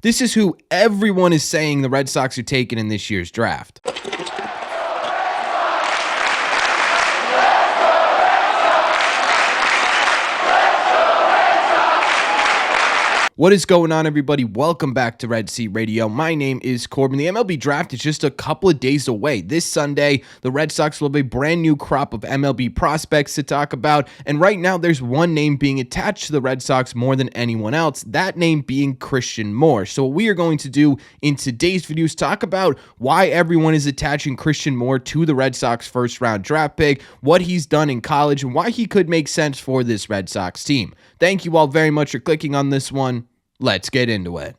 This is who everyone is saying the Red Sox are taking in this year's draft. What is going on, everybody? Welcome back to Red Seat Radio. My name is Corbin. The MLB draft is just a couple of days away. This Sunday, the Red Sox will have a brand new crop of MLB prospects to talk about, and right now there's one name being attached to the Red Sox more than anyone else, that name being Christian Moore. So what we are going to do in today's video is talk about why everyone is attaching Christian Moore to the Red Sox first-round draft pick, what he's done in college, and why he could make sense for this Red Sox team. Thank you all very much for clicking on this one. Let's get into it.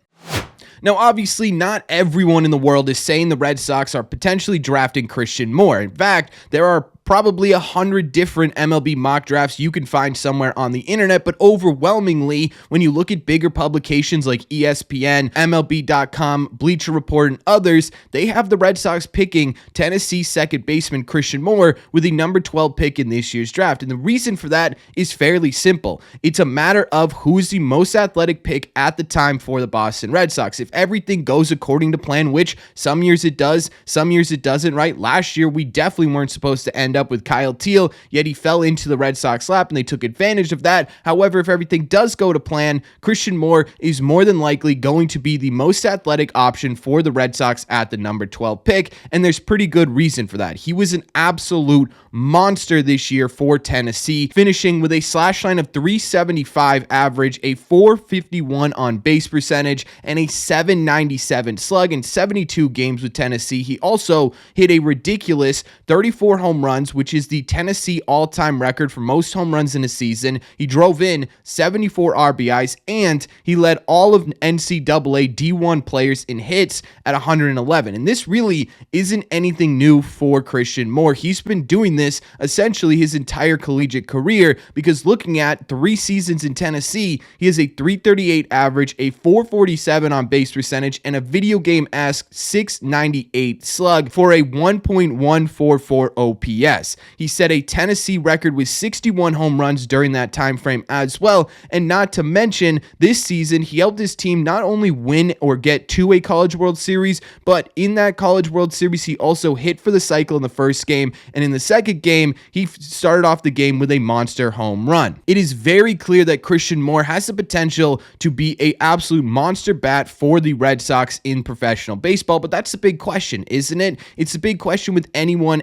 Now, obviously, not everyone in the world is saying the Red Sox are potentially drafting Christian Moore. In fact, there are probably 100 different MLB mock drafts you can find somewhere on the internet, but overwhelmingly, when you look at bigger publications like ESPN, MLB.com, Bleacher Report, and others, they have the Red Sox picking Tennessee second baseman Christian Moore with the number 12 pick in this year's draft. And the reason for that is fairly simple. It's a matter of who's the most athletic pick at the time for the Boston Red Sox. If everything goes according to plan, which some years it does, some years it doesn't, right? Last year, we definitely weren't supposed to end up with Kyle Teal, yet he fell into the Red Sox lap and they took advantage of that. However, if everything does go to plan, Christian Moore is more than likely going to be the most athletic option for the Red Sox at the number 12 pick, and there's pretty good reason for that. He was an absolute monster this year for Tennessee, finishing with a slash line of 375 average, a 451 on base percentage, and a 797 slug in 72 games with Tennessee. He also hit a ridiculous 34 home runs, which is the Tennessee all-time record for most home runs in a season. He drove in 74 RBIs, and he led all of NCAA D1 players in hits at 111. And this really isn't anything new for Christian Moore. He's been doing this essentially his entire collegiate career, because looking at 3 seasons in Tennessee, he has a 338 average, a 447 on base percentage, and a video game-esque 698 slug for a 1.144 OPS. He set a Tennessee record with 61 home runs during that time frame as well, and not to mention, this season he helped his team not only win or get to a College World Series, but in that College World Series he also hit for the cycle in the first game, and in the second game he started off the game with a monster home run. It is very clear that Christian Moore has the potential to be an absolute monster bat for the Red Sox in professional baseball, but that's the big question, isn't it? It's a big question with anyone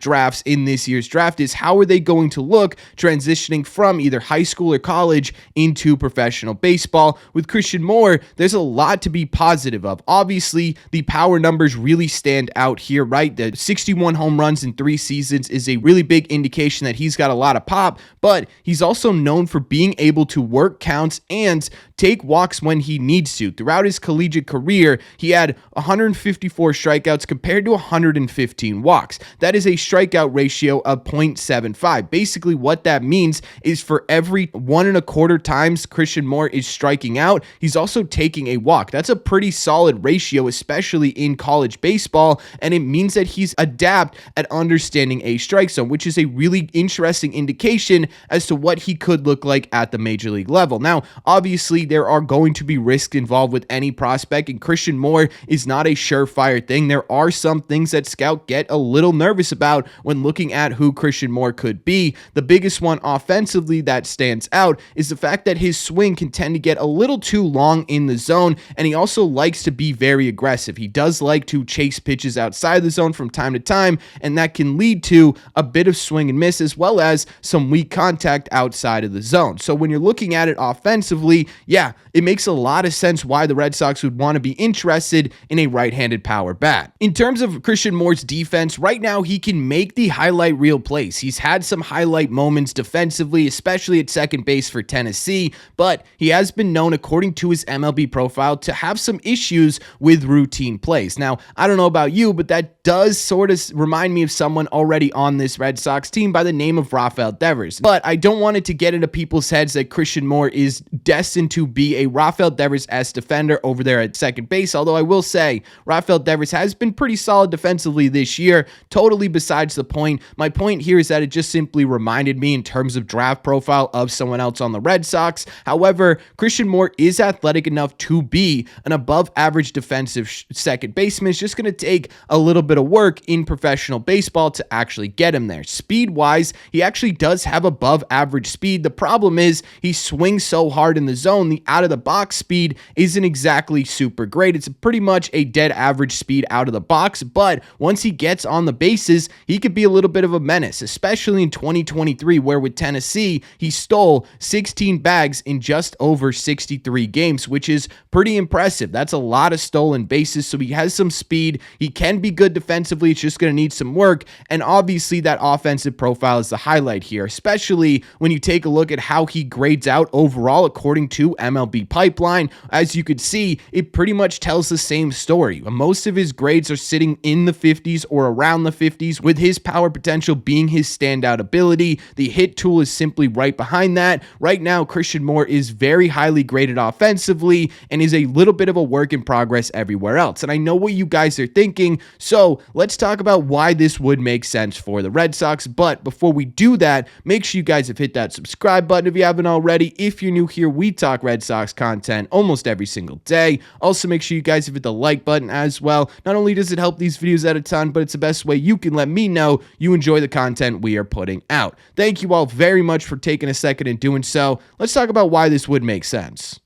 drafts in this year's draft, is how are they going to look transitioning from either high school or college into professional baseball. With Christian Moore, there's a lot to be positive of. Obviously, the power numbers really stand out here, right? The 61 home runs in 3 seasons is a really big indication that he's got a lot of pop, but he's also known for being able to work counts and take walks when he needs to. Throughout his collegiate career, he had 154 strikeouts compared to 115 walks. That is a strikeout ratio of 0.75. Basically, what that means is for every 1.25 times Christian Moore is striking out, he's also taking a walk. That's a pretty solid ratio, especially in college baseball, and it means that he's adept at understanding a strike zone, which is a really interesting indication as to what he could look like at the major league level. Now, obviously, there are going to be risks involved with any prospect, and Christian Moore is not a surefire thing. There are some things that scouts get a little nervous about when looking at who Christian Moore could be. The biggest one offensively that stands out is the fact that his swing can tend to get a little too long in the zone, and he also likes to be very aggressive. He does like to chase pitches outside the zone from time to time, and that can lead to a bit of swing and miss as well as some weak contact outside of the zone. So when you're looking at it offensively, yeah, it makes a lot of sense why the Red Sox would want to be interested in a right-handed power bat. In terms of Christian Moore's defense, right now he can make the highlight reel plays. He's had some highlight moments defensively, especially at second base for Tennessee, but he has been known, according to his MLB profile, to have some issues with routine plays. Now, I don't know about you, but that does sort of remind me of someone already on this Red Sox team by the name of Rafael Devers. But I don't want it to get into people's heads that Christian Moore is destined to be a Rafael Devers-esque defender over there at second base, although I will say Rafael Devers has been pretty solid defensively this year, totally besides the point. My point here is that it just simply reminded me in terms of draft profile of someone else on the Red Sox. However, Christian Moore is athletic enough to be an above average defensive second baseman. It's just going to take a little bit of work in professional baseball to actually get him there. Speed wise, he actually does have above average speed. The problem is he swings so hard in the zone. The out of the box speed isn't exactly super great. It's pretty much a dead average speed out of the box, but once he gets on the bases, he could be a little bit of a menace, especially in 2023, where with Tennessee, he stole 16 bags in just over 63 games, which is pretty impressive. That's a lot of stolen bases, so he has some speed. He can be good defensively. It's just going to need some work, and obviously that offensive profile is the highlight here, especially when you take a look at how he grades out overall according to MLB Pipeline. As you could see, it pretty much tells the same story. Most of his grades are sitting in the 50s or around the 50s, with his power potential being his standout ability. The hit tool is simply right behind that. Right now, Christian Moore is very highly graded offensively and is a little bit of a work in progress everywhere else. And I know what you guys are thinking, so let's talk about why this would make sense for the Red Sox. But before we do that, make sure you guys have hit that subscribe button if you haven't already. If you're new here, we talk Red Sox content almost every single day. Also, make sure you guys have hit the like button as well. Not only does it help these videos out a ton, but it's the best way you can let me know you enjoy the content we are putting out. Thank you all very much for taking a second and doing so. Let's talk about why this would make sense.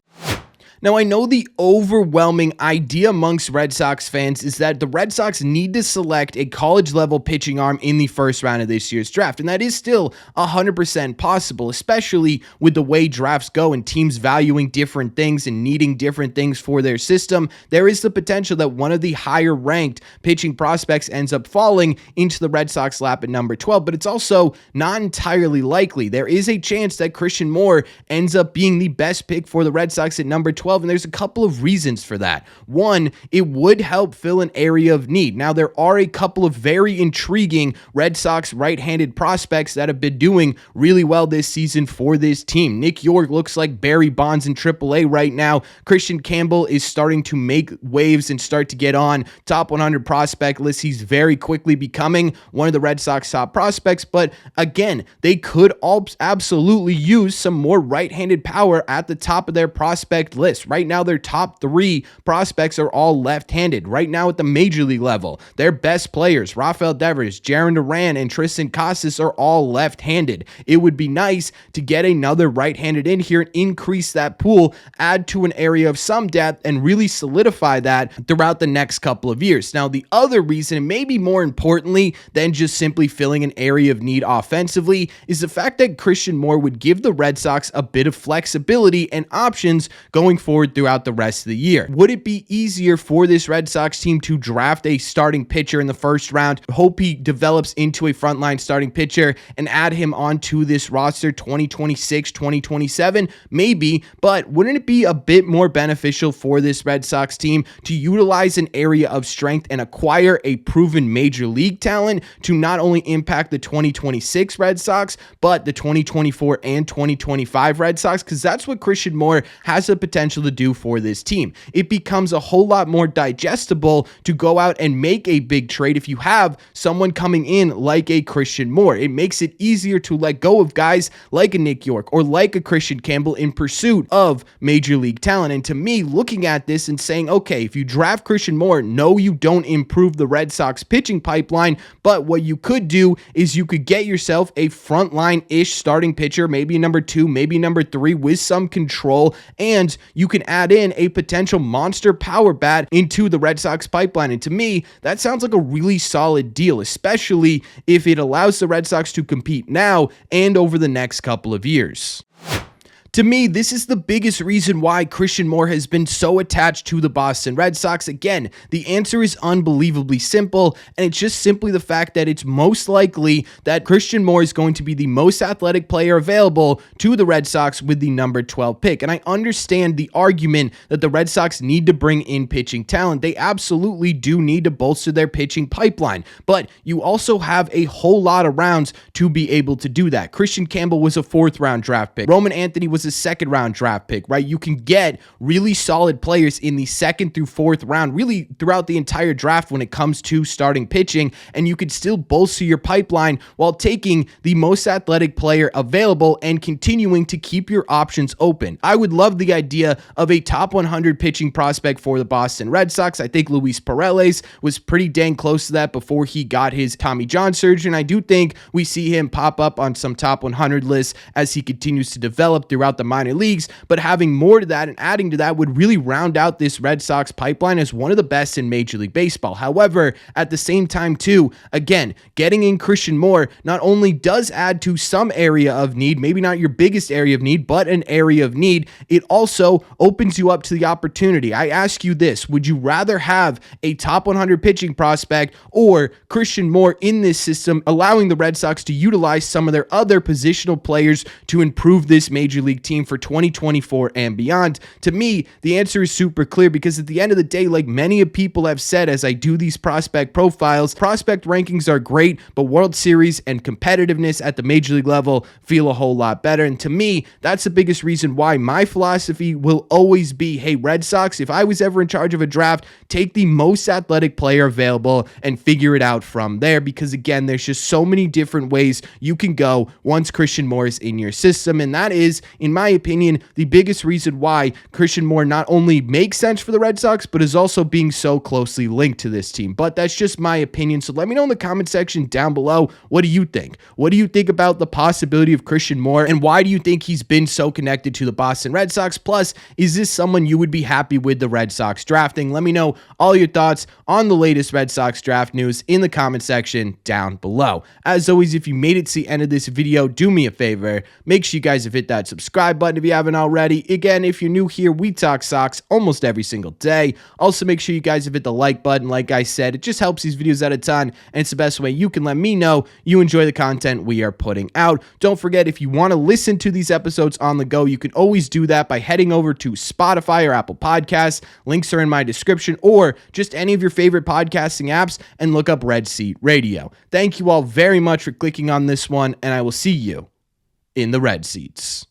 Now, I know the overwhelming idea amongst Red Sox fans is that the Red Sox need to select a college-level pitching arm in the first round of this year's draft, and that is still 100% possible, especially with the way drafts go and teams valuing different things and needing different things for their system. There is the potential that one of the higher-ranked pitching prospects ends up falling into the Red Sox lap at number 12, but it's also not entirely likely. There is a chance that Christian Moore ends up being the best pick for the Red Sox at number 12, and there's a couple of reasons for that. One, it would help fill an area of need. Now, there are a couple of very intriguing Red Sox right-handed prospects that have been doing really well this season for this team. Nick York looks like Barry Bonds in AAA right now. Christian Campbell is starting to make waves and start to get on top 100 prospect lists. He's very quickly becoming one of the Red Sox top prospects, but again, they could all absolutely use some more right-handed power at the top of their prospect list. Right now, their top 3 prospects are all left-handed. Right now at the major league level, their best players, Rafael Devers, Jarren Duran, and Tristan Casas, are all left-handed. It would be nice to get another right-handed in here and increase that pool, add to an area of some depth, and really solidify that throughout the next couple of years. Now, the other reason, and maybe more importantly than just simply filling an area of need offensively, is the fact that Christian Moore would give the Red Sox a bit of flexibility and options going forward throughout the rest of the year. Would it be easier for this Red Sox team to draft a starting pitcher in the first round, hope he develops into a frontline starting pitcher, and add him onto this roster 2026, 2027? Maybe, but wouldn't it be a bit more beneficial for this Red Sox team to utilize an area of strength and acquire a proven major league talent to not only impact the 2026 Red Sox, but the 2024 and 2025 Red Sox? Because that's what Christian Moore has the potential to do for this team. It becomes a whole lot more digestible to go out and make a big trade if you have someone coming in like a Christian Moore. It makes it easier to let go of guys like a Nick York or like a Christian Campbell in pursuit of major league talent. And to me, looking at this and saying, okay, if you draft Christian Moore, no, you don't improve the Red Sox pitching pipeline, but what you could do is you could get yourself a frontline-ish starting pitcher, maybe number 2, maybe number 3, with some control, and you can add in a potential monster power bat into the Red Sox pipeline. And to me, that sounds like a really solid deal, especially if it allows the Red Sox to compete now and over the next couple of years. To me, this is the biggest reason why Christian Moore has been so attached to the Boston Red Sox. Again, the answer is unbelievably simple, and it's just simply the fact that it's most likely that Christian Moore is going to be the most athletic player available to the Red Sox with the number 12 pick. And I understand the argument that the Red Sox need to bring in pitching talent. They absolutely do need to bolster their pitching pipeline, but you also have a whole lot of rounds to be able to do that. Christian Campbell was a 4th round draft pick. Roman Anthony was as a second round draft pick, right? You can get really solid players in the second through fourth round, really throughout the entire draft when it comes to starting pitching, and you could still bolster your pipeline while taking the most athletic player available and continuing to keep your options open. I would love the idea of a top 100 pitching prospect for the Boston Red Sox. I think Luis Perez was pretty dang close to that before he got his Tommy John surgery, and I do think we see him pop up on some top 100 lists as he continues to develop throughout the minor leagues. But having more to that and adding to that would really round out this Red Sox pipeline as one of the best in Major League Baseball. However, at the same time too, again, getting in Christian Moore not only does add to some area of need, maybe not your biggest area of need, but an area of need, it also opens you up to the opportunity. I ask you this, would you rather have a top 100 pitching prospect or Christian Moore in this system, allowing the Red Sox to utilize some of their other positional players to improve this Major League team for 2024 and beyond? To me, the answer is super clear, because at the end of the day, like many people have said as I do these prospect profiles, prospect rankings are great, but World Series and competitiveness at the Major League level feel a whole lot better. And to me, that's the biggest reason why my philosophy will always be, hey, Red Sox, if I was ever in charge of a draft, take the most athletic player available and figure it out from there, because again, there's just so many different ways you can go once Christian Moore is in your system. And that is, in my opinion, the biggest reason why Christian Moore not only makes sense for the Red Sox, but is also being so closely linked to this team. But that's just my opinion. So let me know in the comment section down below, what do you think? What do you think about the possibility of Christian Moore, and why do you think he's been so connected to the Boston Red Sox? Plus, is this someone you would be happy with the Red Sox drafting? Let me know all your thoughts on the latest Red Sox draft news in the comment section down below. As always, if you made it to the end of this video, do me a favor, make sure you guys have hit that subscribe button if you haven't already. Again, if you're new here, we talk Sox almost every single day. Also, make sure you guys have hit the like button. Like I said, it just helps these videos out a ton, and it's the best way you can let me know you enjoy the content we are putting out. Don't forget, if you want to listen to these episodes on the go, you can always do that by heading over to Spotify or Apple Podcasts. Links are in my description, or just any of your favorite podcasting apps, and look up Red Seat Radio. Thank you all very much for clicking on this one, and I will see you in the Red Seats.